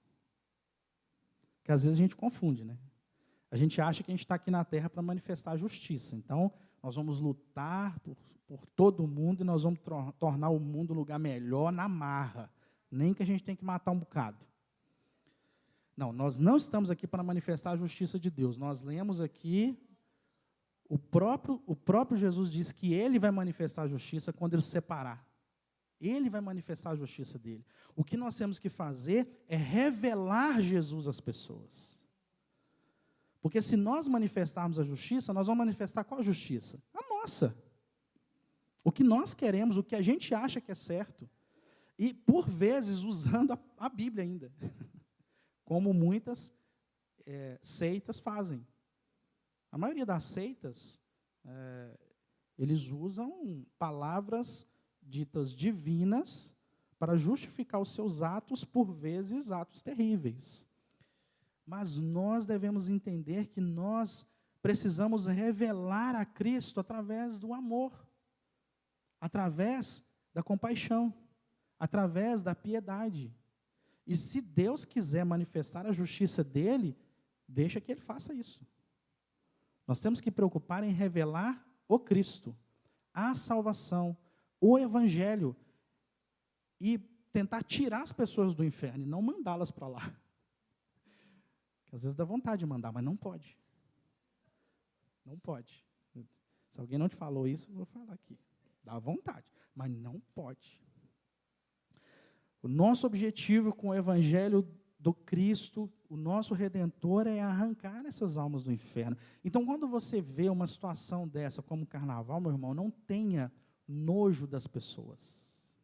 A: Que às vezes a gente confunde, né? A gente acha que a gente está aqui na terra para manifestar a justiça. Então, nós vamos lutar por todo mundo e nós vamos tornar o mundo um lugar melhor na marra. Nem que a gente tenha que matar um bocado. Não, nós não estamos aqui para manifestar a justiça de Deus. Nós lemos aqui, o próprio Jesus diz que Ele vai manifestar a justiça quando Ele se separar. Ele vai manifestar a justiça dele. O que nós temos que fazer é revelar Jesus às pessoas. Porque se nós manifestarmos a justiça, nós vamos manifestar qual justiça? A nossa. O que nós queremos, o que a gente acha que é certo. E, por vezes, usando a Bíblia ainda. Como muitas seitas fazem. A maioria das seitas, eles usam palavras ditas divinas para justificar os seus atos, por vezes, atos terríveis. Mas nós devemos entender que nós precisamos revelar a Cristo através do amor, através da compaixão, através da piedade. E se Deus quiser manifestar a justiça dele, deixa que ele faça isso. Nós temos que preocupar em revelar o Cristo, a salvação, o Evangelho, e tentar tirar as pessoas do inferno, e não mandá-las para lá. Porque às vezes dá vontade de mandar, mas não pode. Não pode. Se alguém não te falou isso, eu vou falar aqui. Dá vontade, mas não pode. O nosso objetivo com o Evangelho do Cristo, o nosso Redentor, é arrancar essas almas do inferno. Então, quando você vê uma situação dessa, como o carnaval, meu irmão, não tenha nojo das pessoas.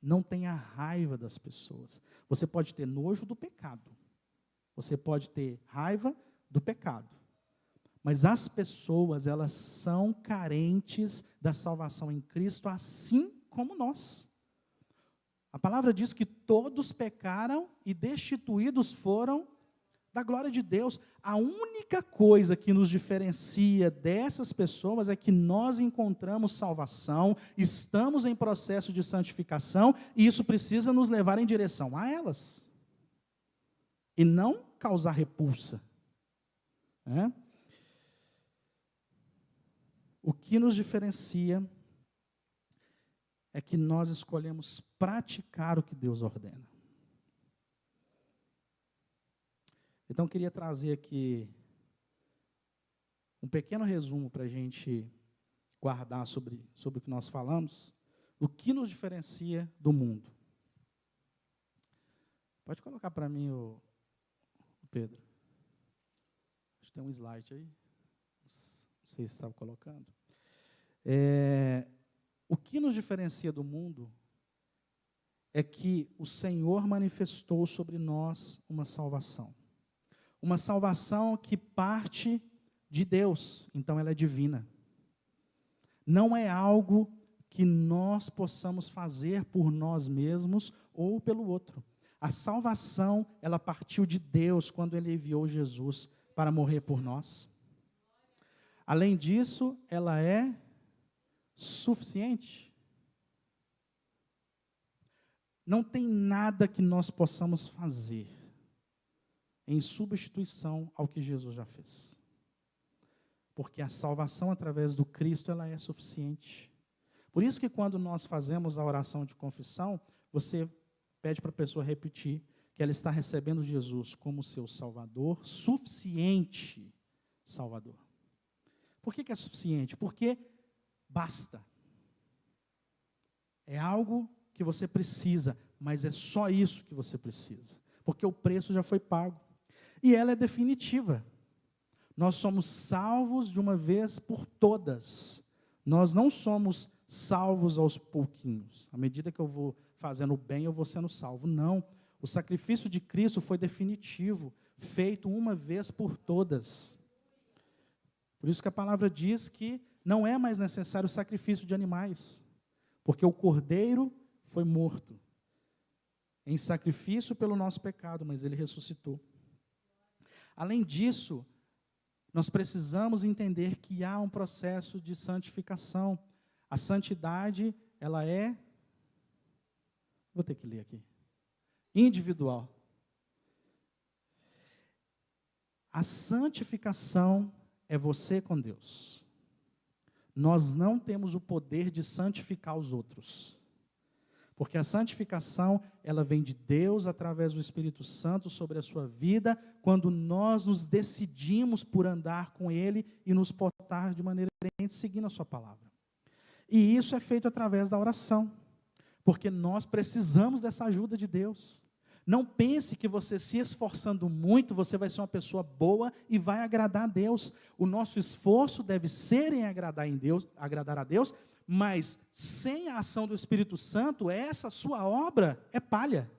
A: Não tenha raiva das pessoas. Você pode ter nojo do pecado. Você pode ter raiva do pecado. Mas as pessoas, elas são carentes da salvação em Cristo, assim como nós. A palavra diz que todos pecaram e destituídos foram da glória de Deus. A única coisa que nos diferencia dessas pessoas é que nós encontramos salvação, estamos em processo de santificação, e isso precisa nos levar em direção a elas. E não causar repulsa. O que nos diferencia é que nós escolhemos praticar o que Deus ordena. Então, eu queria trazer aqui um pequeno resumo para a gente guardar sobre o que nós falamos, o que nos diferencia do mundo. Pode colocar para mim, o Pedro. Acho que tem um slide aí. Não sei se estava colocando. O que nos diferencia do mundo é que o Senhor manifestou sobre nós uma salvação. Uma salvação que parte de Deus, então ela é divina. Não é algo que nós possamos fazer por nós mesmos ou pelo outro. A salvação, ela partiu de Deus quando Ele enviou Jesus para morrer por nós. Além disso, ela é suficiente. Não tem nada que nós possamos fazer em substituição ao que Jesus já fez. Porque a salvação através do Cristo, ela é suficiente. Por isso que quando nós fazemos a oração de confissão, você pede para a pessoa repetir que ela está recebendo Jesus como seu Salvador, suficiente Salvador. Por que é suficiente? Porque basta. É algo que você precisa, mas é só isso que você precisa. Porque o preço já foi pago. E ela é definitiva. Nós somos salvos de uma vez por todas. Nós não somos salvos aos pouquinhos. À medida que eu vou fazendo o bem, eu vou sendo salvo. Não. O sacrifício de Cristo foi definitivo, feito uma vez por todas. Por isso que a palavra diz que não é mais necessário o sacrifício de animais, porque o cordeiro foi morto em sacrifício pelo nosso pecado, mas ele ressuscitou. Além disso, nós precisamos entender que há um processo de santificação. A santidade, ela é, vou ter que ler aqui, individual. A santificação é você com Deus. Nós não temos o poder de santificar os outros. Porque a santificação, ela vem de Deus através do Espírito Santo sobre a sua vida, quando nós nos decidimos por andar com Ele e nos portar de maneira diferente, seguindo a sua palavra. E isso é feito através da oração, porque nós precisamos dessa ajuda de Deus. Não pense que você se esforçando muito, você vai ser uma pessoa boa e vai agradar a Deus. O nosso esforço deve ser em agradar a Deus, mas sem a ação do Espírito Santo, essa sua obra é palha.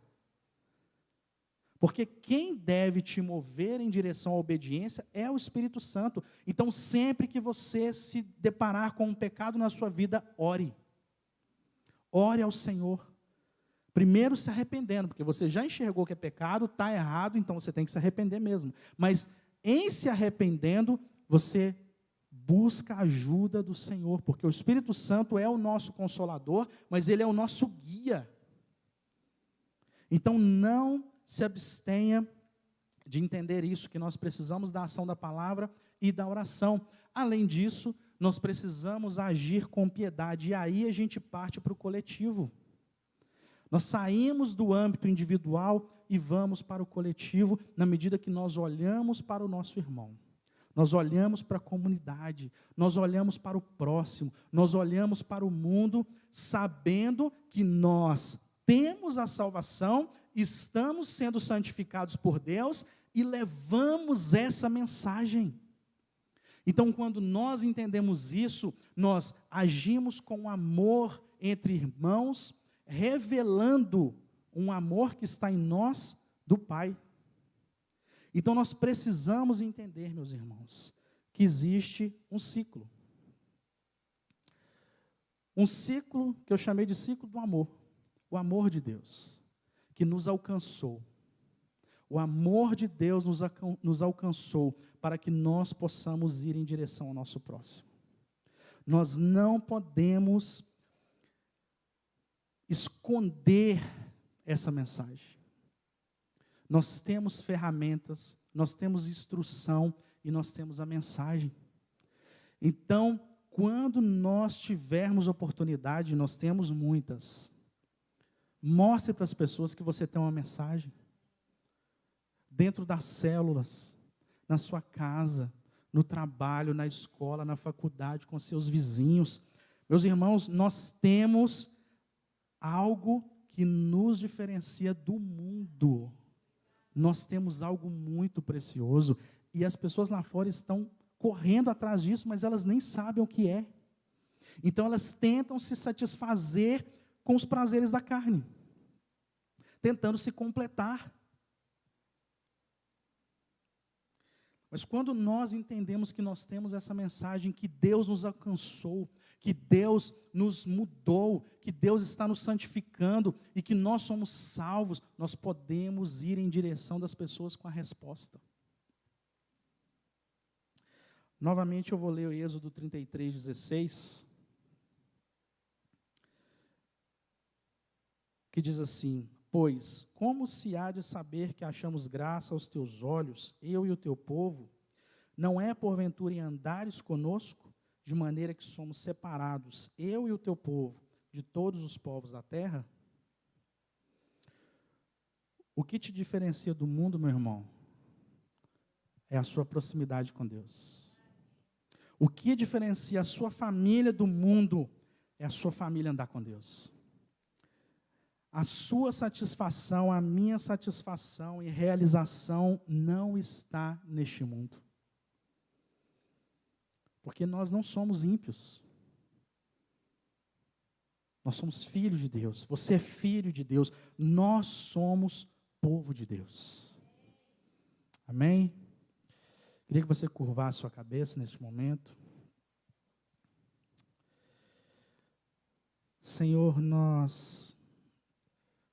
A: Porque quem deve te mover em direção à obediência é o Espírito Santo. Então, sempre que você se deparar com um pecado na sua vida, ore. Ore ao Senhor. Primeiro se arrependendo, porque você já enxergou que é pecado, está errado, então você tem que se arrepender mesmo. Mas em se arrependendo, você busca a ajuda do Senhor, porque o Espírito Santo é o nosso consolador, mas Ele é o nosso guia. Então não se abstenha de entender isso, que nós precisamos da ação da palavra e da oração. Além disso, nós precisamos agir com piedade, e aí a gente parte para o coletivo. Nós saímos do âmbito individual e vamos para o coletivo, na medida que nós olhamos para o nosso irmão. Nós olhamos para a comunidade, nós olhamos para o próximo, nós olhamos para o mundo, sabendo que nós temos a salvação, estamos sendo santificados por Deus e levamos essa mensagem. Então, quando nós entendemos isso, nós agimos com amor entre irmãos, revelando um amor que está em nós do Pai. Então nós precisamos entender, meus irmãos, que existe um ciclo. Um ciclo que eu chamei de ciclo do amor. O amor de Deus, que nos alcançou. O amor de Deus nos alcançou para que nós possamos ir em direção ao nosso próximo. Nós não podemos esconder essa mensagem. Nós temos ferramentas, nós temos instrução e nós temos a mensagem. Então, quando nós tivermos oportunidade, nós temos muitas, mostre para as pessoas que você tem uma mensagem. Dentro das células, na sua casa, no trabalho, na escola, na faculdade, com seus vizinhos. Meus irmãos, nós temos algo que nos diferencia do mundo. Nós temos algo muito precioso e as pessoas lá fora estão correndo atrás disso, mas elas nem sabem o que é. Então elas tentam se satisfazer com os prazeres da carne, tentando se completar. Mas quando nós entendemos que nós temos essa mensagem, que Deus nos alcançou, que Deus nos mudou, que Deus está nos santificando e que nós somos salvos, nós podemos ir em direção das pessoas com a resposta. Novamente eu vou ler o Êxodo 33:16, que diz assim: pois, como se há de saber que achamos graça aos teus olhos, eu e o teu povo, não é porventura em andares conosco, de maneira que somos separados, eu e o teu povo, de todos os povos da terra? O que te diferencia do mundo, meu irmão, é a sua proximidade com Deus. O que diferencia a sua família do mundo é a sua família andar com Deus. A sua satisfação, a minha satisfação e realização não está neste mundo. Porque nós não somos ímpios. Nós somos filhos de Deus. Você é filho de Deus. Nós somos povo de Deus. Amém? Queria que você curvasse sua cabeça neste momento. Senhor, nós,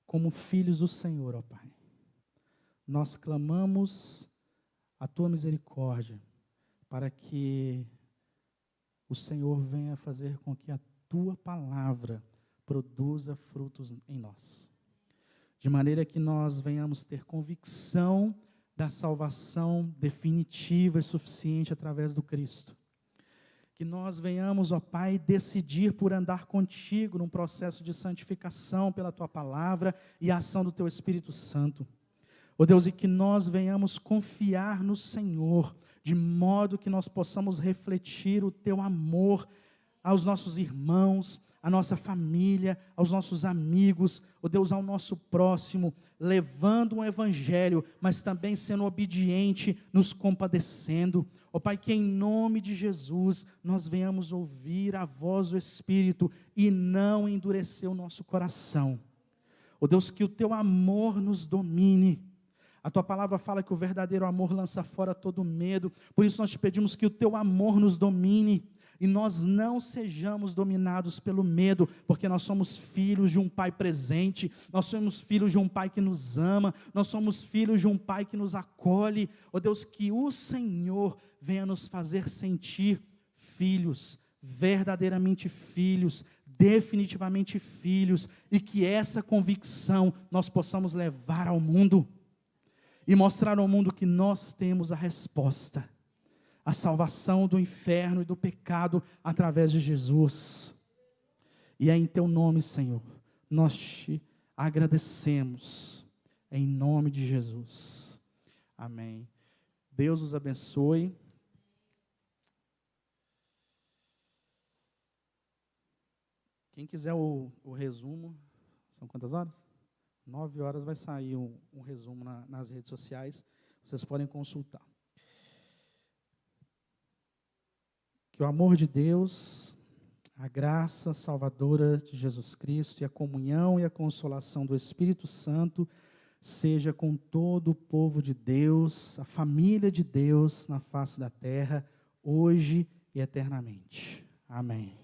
A: como filhos do Senhor, ó Pai, nós clamamos a Tua misericórdia para que o Senhor venha fazer com que a Tua palavra produza frutos em nós. De maneira que nós venhamos ter convicção da salvação definitiva e suficiente através do Cristo. Que nós venhamos, ó Pai, decidir por andar contigo num processo de santificação pela Tua palavra e a ação do Teu Espírito Santo. Ó Deus, e que nós venhamos confiar no Senhor, de modo que nós possamos refletir o Teu amor aos nossos irmãos, à nossa família, aos nossos amigos, ó Deus, ao nosso próximo, levando um evangelho, mas também sendo obediente, nos compadecendo. Ó Pai, que em nome de Jesus, nós venhamos ouvir a voz do Espírito e não endurecer o nosso coração. Ó Deus, que o Teu amor nos domine. A Tua palavra fala que o verdadeiro amor lança fora todo medo, por isso nós te pedimos que o Teu amor nos domine, e nós não sejamos dominados pelo medo, porque nós somos filhos de um Pai presente, nós somos filhos de um Pai que nos ama, nós somos filhos de um Pai que nos acolhe. Ó Deus, que o Senhor venha nos fazer sentir filhos, verdadeiramente filhos, definitivamente filhos, e que essa convicção nós possamos levar ao mundo, e mostrar ao mundo que nós temos a resposta, a salvação do inferno e do pecado através de Jesus. E é em Teu nome, Senhor, nós te agradecemos, em nome de Jesus. Amém. Deus os abençoe. Quem quiser o resumo, são quantas horas? 9 horas vai sair um resumo nas redes sociais, vocês podem consultar. Que o amor de Deus, a graça salvadora de Jesus Cristo e a comunhão e a consolação do Espírito Santo seja com todo o povo de Deus, a família de Deus na face da terra, hoje e eternamente. Amém.